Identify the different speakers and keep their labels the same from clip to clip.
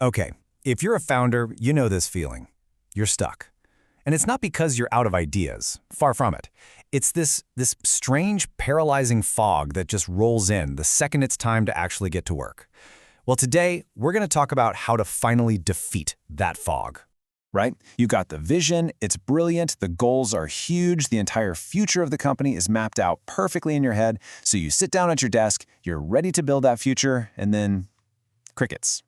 Speaker 1: Okay, if you're a founder, you know this feeling. You're stuck. And it's not because you're out of ideas. Far from it. It's this strange, paralyzing fog that just rolls in the second it's time to actually get to work. Well, today, we're going to talk about how to finally defeat that fog.
Speaker 2: Right? You got the vision, it's brilliant, the goals are huge, the entire future of the company is mapped out perfectly in your head, so you sit down at your desk, you're ready to build that future, and then crickets.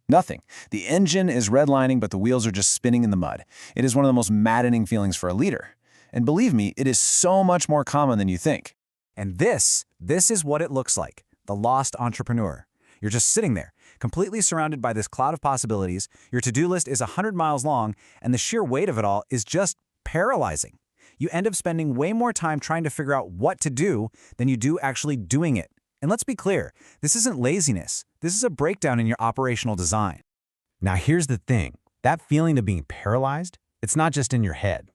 Speaker 2: Nothing. The engine is redlining, but the wheels are just spinning in the mud. It is one of the most maddening feelings for a leader. And believe me, it is so much more common than you think.
Speaker 1: And this is what it looks like, the lost entrepreneur. You're just sitting there, completely surrounded by this cloud of possibilities. Your to-do list is 100 miles long, and the sheer weight of it all is just paralyzing. You end up spending way more time trying to figure out what to do than you do actually doing it. And let's be clear, this isn't laziness. This is a breakdown in your operational design. Now here's the thing. That feeling of being paralyzed, it's not just in your head.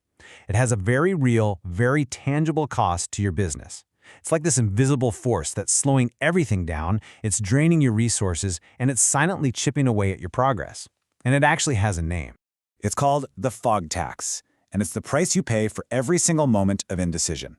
Speaker 1: It has a very real, very tangible cost to your business. It's like this invisible force that's slowing everything down, it's draining your resources, and it's silently chipping away at your progress. And it actually has a name.
Speaker 2: It's called the fog tax, and it's the price you pay for every single moment of indecision.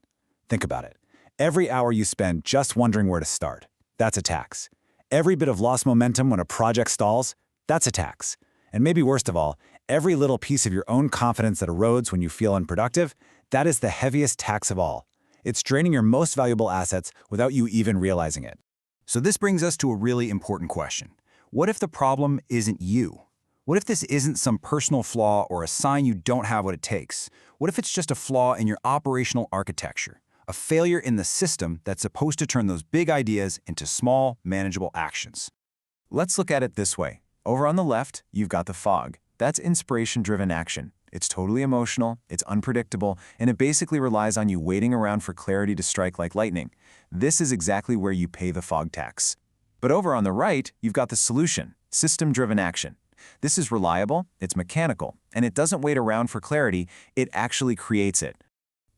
Speaker 2: Think about it. Every hour you spend just wondering where to start, that's a tax. Every bit of lost momentum when a project stalls, that's a tax. And maybe worst of all, every little piece of your own confidence that erodes when you feel unproductive, that is the heaviest tax of all. It's draining your most valuable assets without you even realizing it.
Speaker 3: So this brings us to a really important question. What if the problem isn't you? What if this isn't some personal flaw or a sign you don't have what it takes? What if it's just a flaw in your operational architecture? A failure in the system that's supposed to turn those big ideas into small, manageable actions? Let's look at it this way. Over on the left, you've got the fog. That's inspiration-driven action. It's totally emotional, it's unpredictable, and it basically relies on you waiting around for clarity to strike like lightning. This is exactly where you pay the fog tax. But over on the right, you've got the solution, system-driven action. This is reliable, it's mechanical, and it doesn't wait around for clarity, it actually creates it.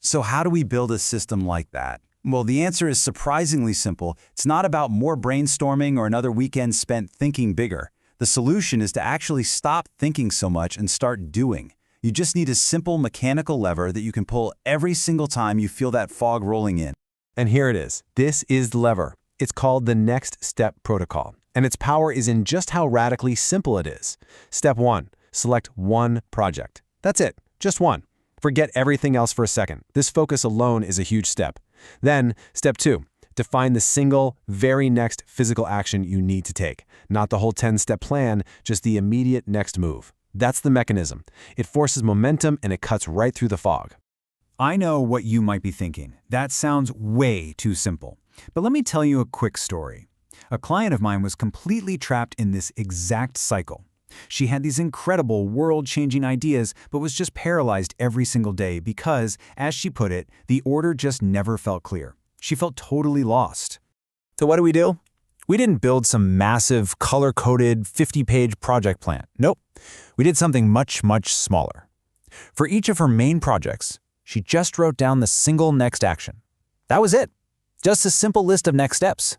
Speaker 1: So how do we build a system like that? Well, the answer is surprisingly simple. It's not about more brainstorming or another weekend spent thinking bigger. The solution is to actually stop thinking so much and start doing. You just need a simple mechanical lever that you can pull every single time you feel that fog rolling in. And here it is. This is the lever. It's called the Next Step Protocol, and its power is in just how radically simple it is. Step 1, select one project. That's it, just one. Forget everything else for a second. This focus alone is a huge step. Then, step 2, define the single, very next physical action you need to take. Not the whole 10-step plan, just the immediate next move. That's the mechanism. It forces momentum and it cuts right through the fog.
Speaker 3: I know what you might be thinking. That sounds way too simple. But let me tell you a quick story. A client of mine was completely trapped in this exact cycle. She had these incredible world-changing ideas, but was just paralyzed every single day because, as she put it, the order just never felt clear. She felt totally lost.
Speaker 1: So what do? We didn't build some massive, color-coded, 50-page project plan. Nope. We did something much, much smaller. For each of her main projects, she just wrote down the single next action. That was it. Just a simple list of next steps.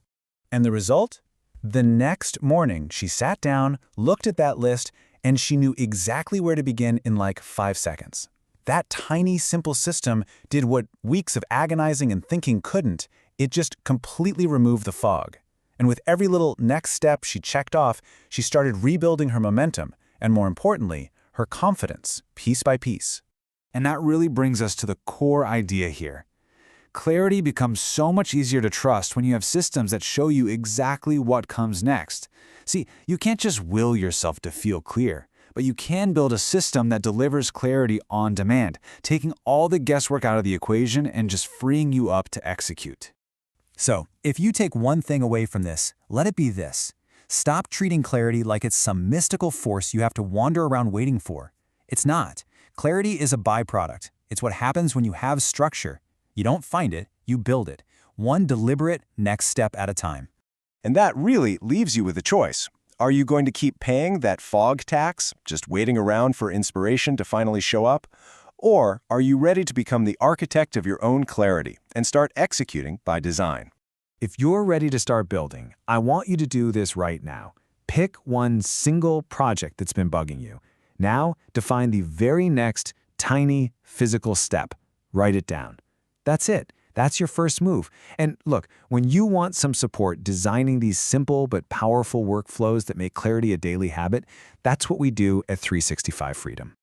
Speaker 3: And the result? The next morning, she sat down, looked at that list, and she knew exactly where to begin in like 5 seconds. That tiny, simple system did what weeks of agonizing and thinking couldn't. It just completely removed the fog. And with every little next step she checked off, she started rebuilding her momentum, and more importantly, her confidence, piece by piece. And that really brings us to the core idea here. Clarity becomes so much easier to trust when you have systems that show you exactly what comes next. See, you can't just will yourself to feel clear, but you can build a system that delivers clarity on demand, taking all the guesswork out of the equation and just freeing you up to execute. So, if you take one thing away from this, let it be this. Stop treating clarity like it's some mystical force you have to wander around waiting for. It's not. Clarity is a byproduct. It's what happens when you have structure. You don't find it, you build it, one deliberate next step at a time.
Speaker 2: And that really leaves you with a choice. Are you going to keep paying that fog tax, just waiting around for inspiration to finally show up? Or are you ready to become the architect of your own clarity and start executing by design?
Speaker 3: If you're ready to start building, I want you to do this right now. Pick one single project that's been bugging you. Now, define the very next tiny physical step. Write it down. That's it. That's your first move. And look, when you want some support designing these simple but powerful workflows that make clarity a daily habit, that's what we do at 365 Freedom.